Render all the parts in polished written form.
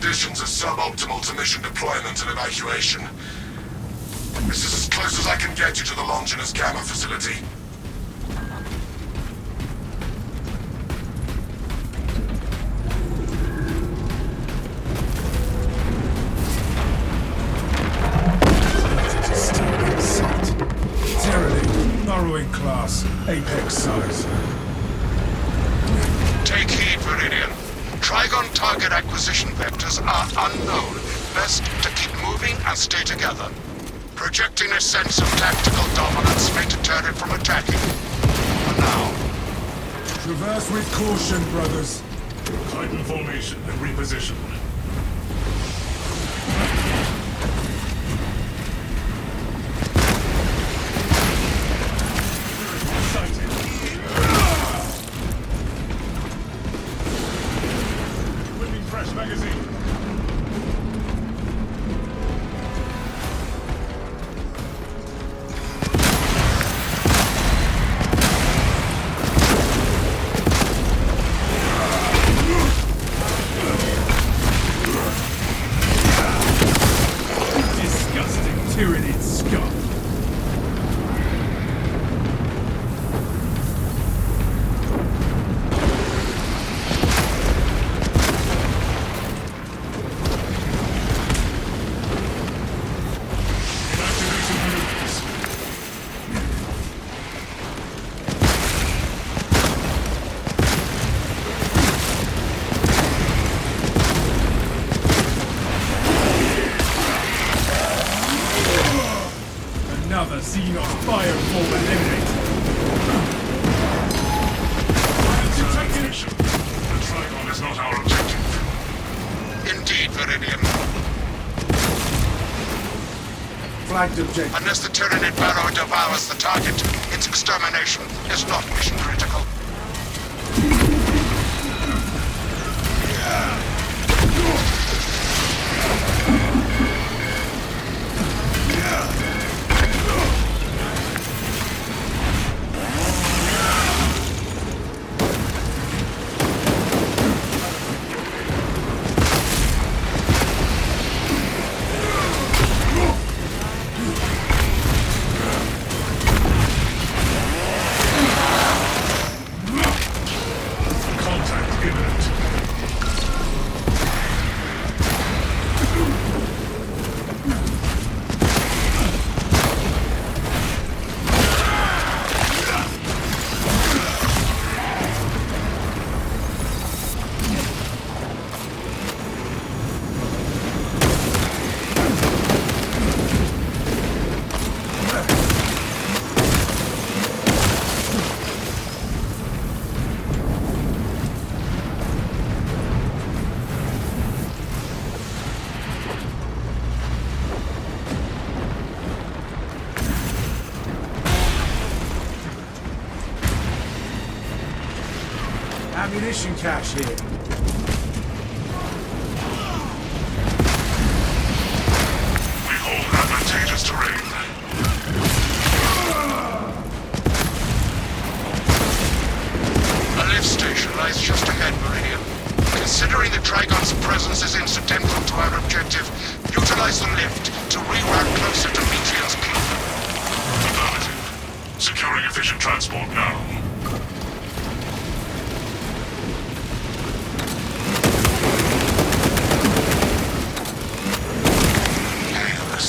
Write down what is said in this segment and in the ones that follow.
conditions are suboptimal to mission deployment and evacuation. This is as close as I can get you to the Longinus Gamma facility. Burrowing class, apex size. Take heed, Viridian. Trigon target acquisition vectors are unknown. Best to keep moving and stay together. Projecting a sense of tactical dominance may deter it from attacking. For now. Traverse with caution, brothers. Tighten formation and reposition. Another Xenos fireball eliminated. The Trigon is not our objective. Indeed, Viridian. Flagged objective. Unless the Tyranid Barrow devours the target, its extermination is not mission critical. Ammunition cache here. We hold advantageous terrain. A lift station lies just ahead, Meridian. Considering the Trigon's presence is incidental to our objective, utilize the lift to reroute closer to Metrian's club. Affirmative. Securing efficient transport now.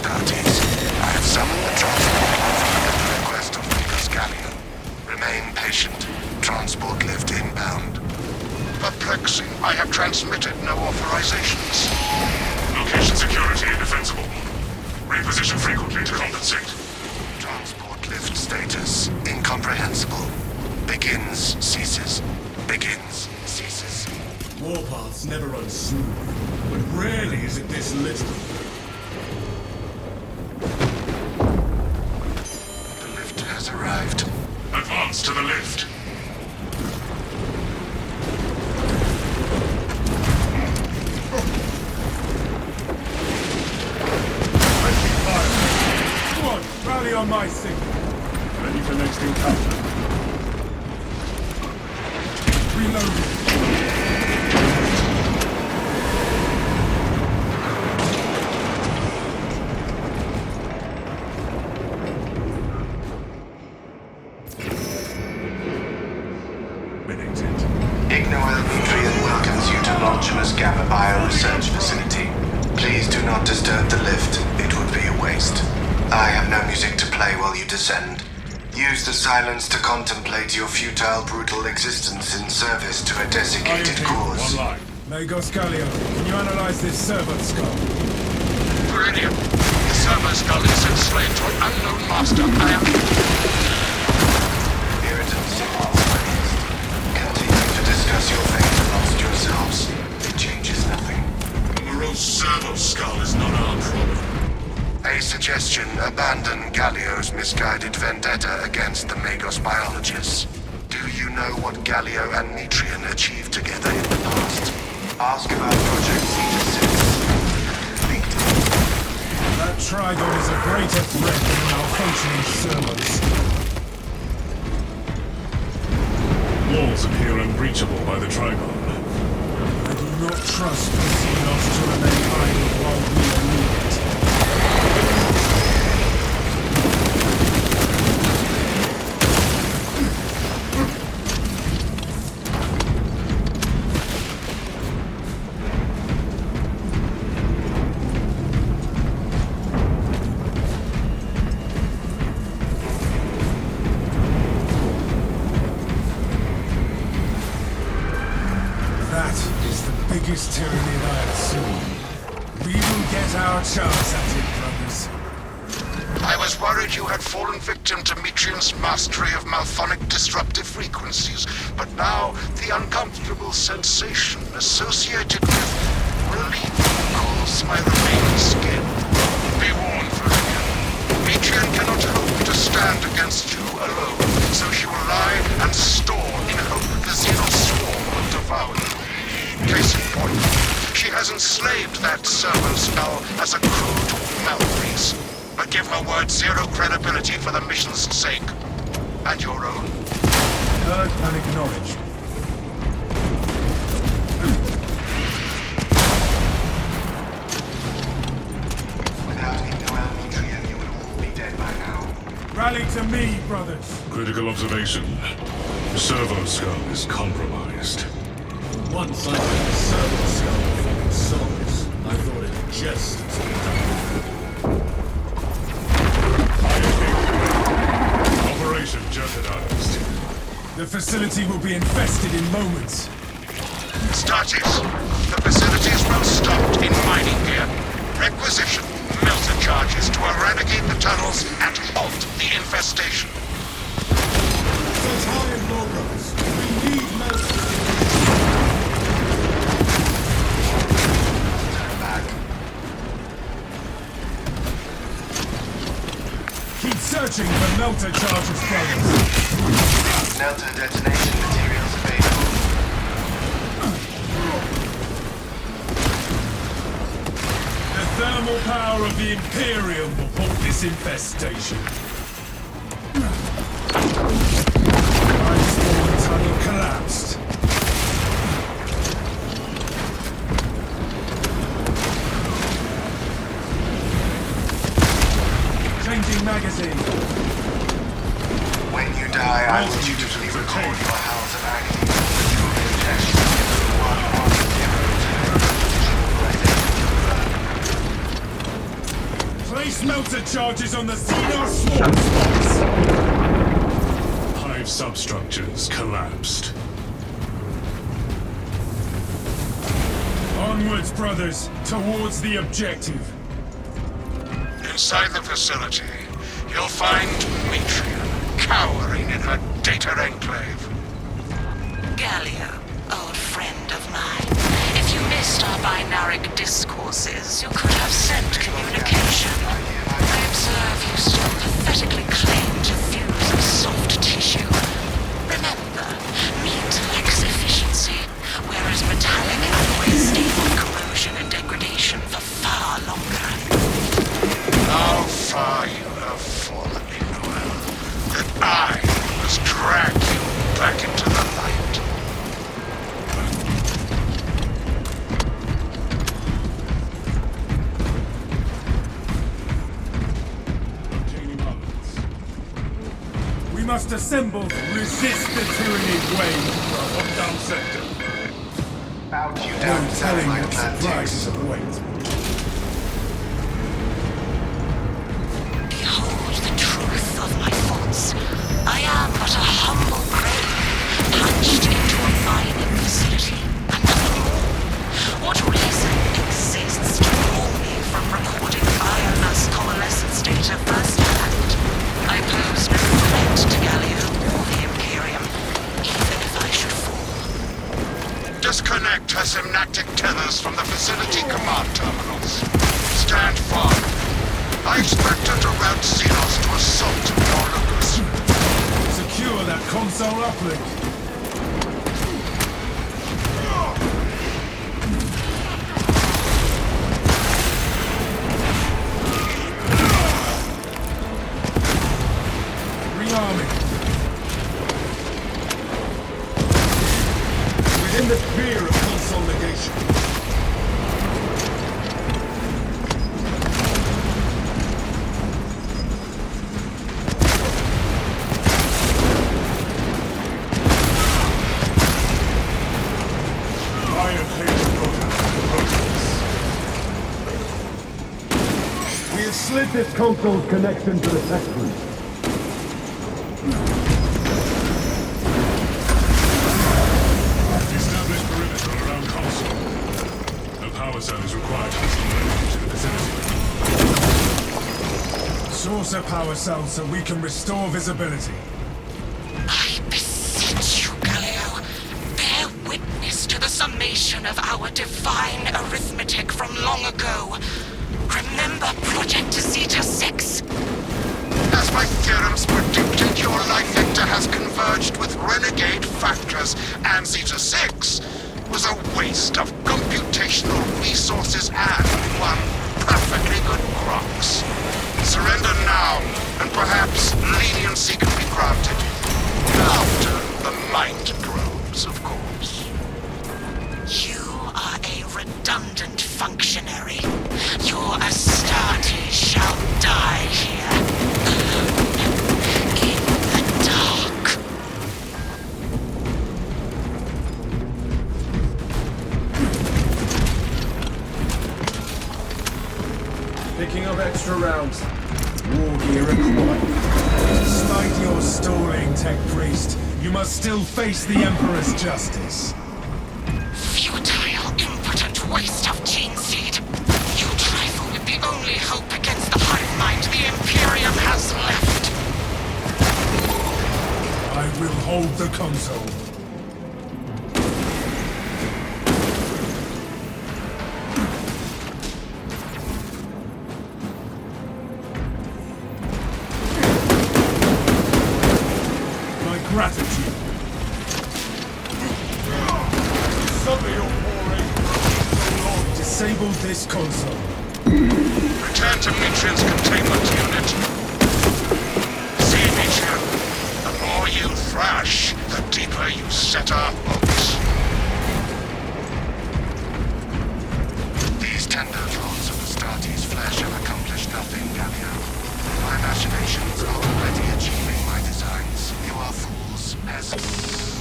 I have summoned the transport at the request of Lucas Gallion. Remain patient. Transport lift inbound. Perplexing. I have transmitted no authorizations. Location security indefensible. Reposition frequently to compensate. Transport lift status incomprehensible. Begins, ceases. Begins, ceases. Warpaths never run smooth, but rarely is it this literal. Arrived. Advance to the lift. Come on, rally on my signal. Ready for next encounter. Reloading. autonomous gamma bio-research facility. Please do not disturb the lift. It would be a waste. I have no music to play while you descend. Use the silence to contemplate your futile, brutal existence in service to a desiccated cause. Online. Magos Galio, can you analyze this servant skull? Brilliant. The servo skull is enslaved to an unknown master. I am... Irritant signals raised. Continue to discuss your fate amongst yourselves. It changes nothing. Morose servo skull is not our problem. A suggestion, abandon Gallio's misguided vendetta against the Magos biologists. Do you know what Gallio and Metrian achieved together in the past? Ask about Project Zeta 6. Complete. That Trigon is a greater threat than malfunctioning servos. Walls appear unbreachable by the Trigon. I do not trust the Xenos to remain idle while we are needed. Biggest tyranny I have seen. We will get our chance at it, brothers. I was worried you had fallen victim to Metrian's mastery of malphonic disruptive frequencies, but now the uncomfortable sensation associated with relief calls my remaining skin. Be warned, Viridian. Metrian cannot hope to stand against you alone, so she will lie and store in hope the Xenos swarm will devour you. Case in point, she has enslaved that servo skull as a crude mouthpiece. But give her word zero credibility for the mission's sake. And your own. Heard and acknowledged. Without Indoel Metrian, you would all be dead by now. Rally to me, brothers. Critical observation. The servo skull is compromised. Once I had a servant skull full of souls, I thought it just as good. Operation jeopardized. The facility will be infested in moments. Status. The facility is well stocked in mining gear. Requisition melter charges to eradicate the tunnels and halt the infestation. Set high and low, brothers. We need melters. Keep searching for melter charges, brothers. Melter detonation materials available. The thermal power of the Imperium will halt this infestation. Iceborne tunnel collapsed. Changing magazine. When you die, I will dutifully record your howls of agony. Your injection. Place melter charges on the Xenos swarm spots. Hive substructures collapsed. Onwards, brothers, towards the objective. Inside the facility, you'll find Metrian cowering in her data enclave. Gallio, old friend of mine. If you missed our binaric discourses, you could have sent communication. I observe you still pathetically claim to fuse a soft tissue. Remember, meat lacks efficiency, whereas metallic alloys stay on corrosion and degradation for far longer. How far you have fallen, Innoel, that I must drag you back into the light. We must assemble, resist the tyranny wave. Lockdown sector. Out you No don't sound telling like what that surprises takes. await. Behold the truth of my faults. I am but a humble grave, punched into a mining facility, and nothing more. What reason exists to rule me from recording biomass coalescence data firsthand? I pose no threat to Gallia or the Imperium, even if I should fall. Disconnect her synaptic tethers from the facility command terminals. Stand firm. I expect her to route Xenos to assault your locus. Secure that console uplink. Rearming. Within the sphere of console negation. We have slid this console's connection to the test room. Establish perimeter around console. A power cell is required to restore energy to the facility. Source a power cell so we can restore visibility. I beseech you, Galileo, bear witness to the summation of our divine arithmetic from long ago. Remember Project Zeta 6? As my theorems predicted, your life vector has converged with renegade factors, and Zeta 6 was a waste of computational resources and one perfectly good Crocs. Surrender now, and perhaps leniency can be granted. After the mind probes, of course. You are a redundant functionary. Your Astarte shall die here, alone, in the dark. Picking up extra rounds. War gear acquired. Despite your stalling, Tech Priest, you must still face the Emperor's justice. Futile, impotent waste of gene seed. You trifle with the only hope against the hive mind the Imperium has left. I will hold the console. My gratitude. Suffer your pouring. Disable this console. Return to Metrian's containment unit. See, Metrian, the more you thrash, the deeper you set our hopes. These tender drops of Astarte's flesh have accomplished nothing, Gallia. My machinations are already achieving my designs. You are fools, peasants.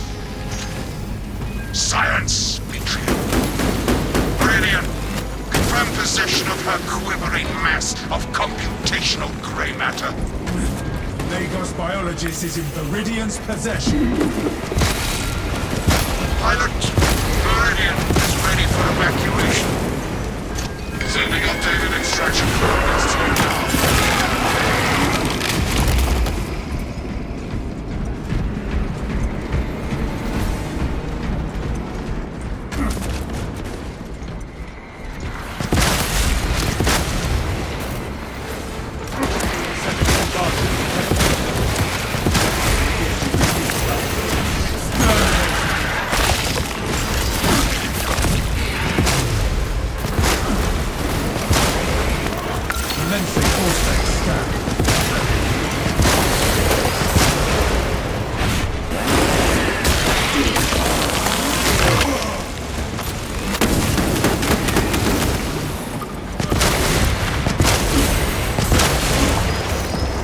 Science, Metrian. Brilliant. Confirm possession of her quivering mass of computational gray matter. Lagos Biologist is in Viridian's possession. Pilot, Meridian is ready for evacuation. Sending updated extraction coordinates to you now. Lensing Vortex scan.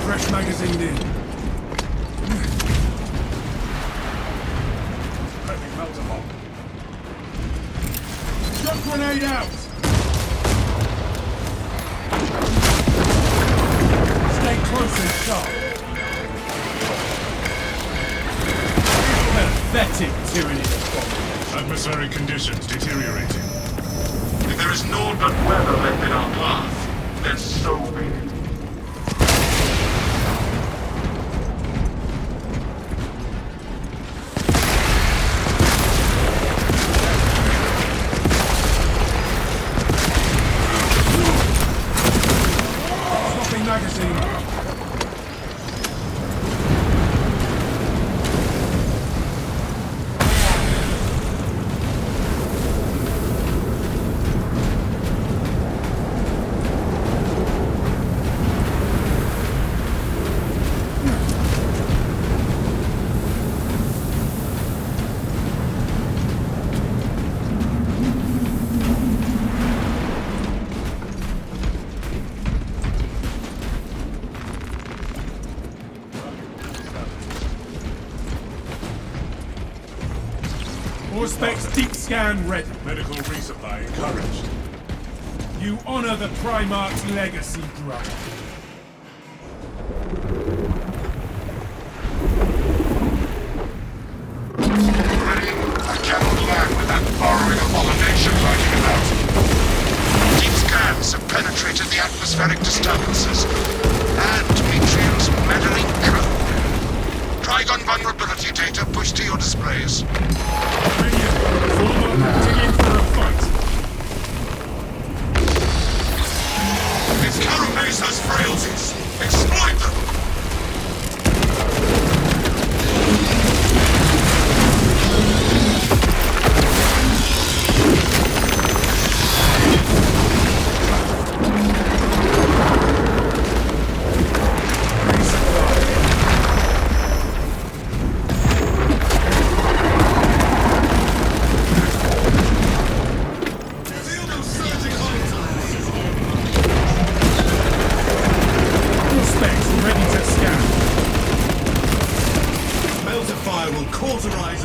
Fresh magazine in. Prepping melter bomb. Grenade out! Stay close and sharp. Pathetic tyranny of bomb. Atmospheric conditions deteriorating. If there is naught but weather left in our path, then so be it. Swapping magazine. All specs deep scan ready. Medical resupply encouraged. You honor the Primarch's legacy, brother. Ready? I cannot land with that borrowing abomination riding about. Deep scans have penetrated the atmospheric disturbances and Metrium's meddling code. Trigon vulnerability data pushed to your displays. Minion, form up, dig in for a fight. Its carapace has frailties. Exploit them! All specs ready to scan. Melter fire will cauterize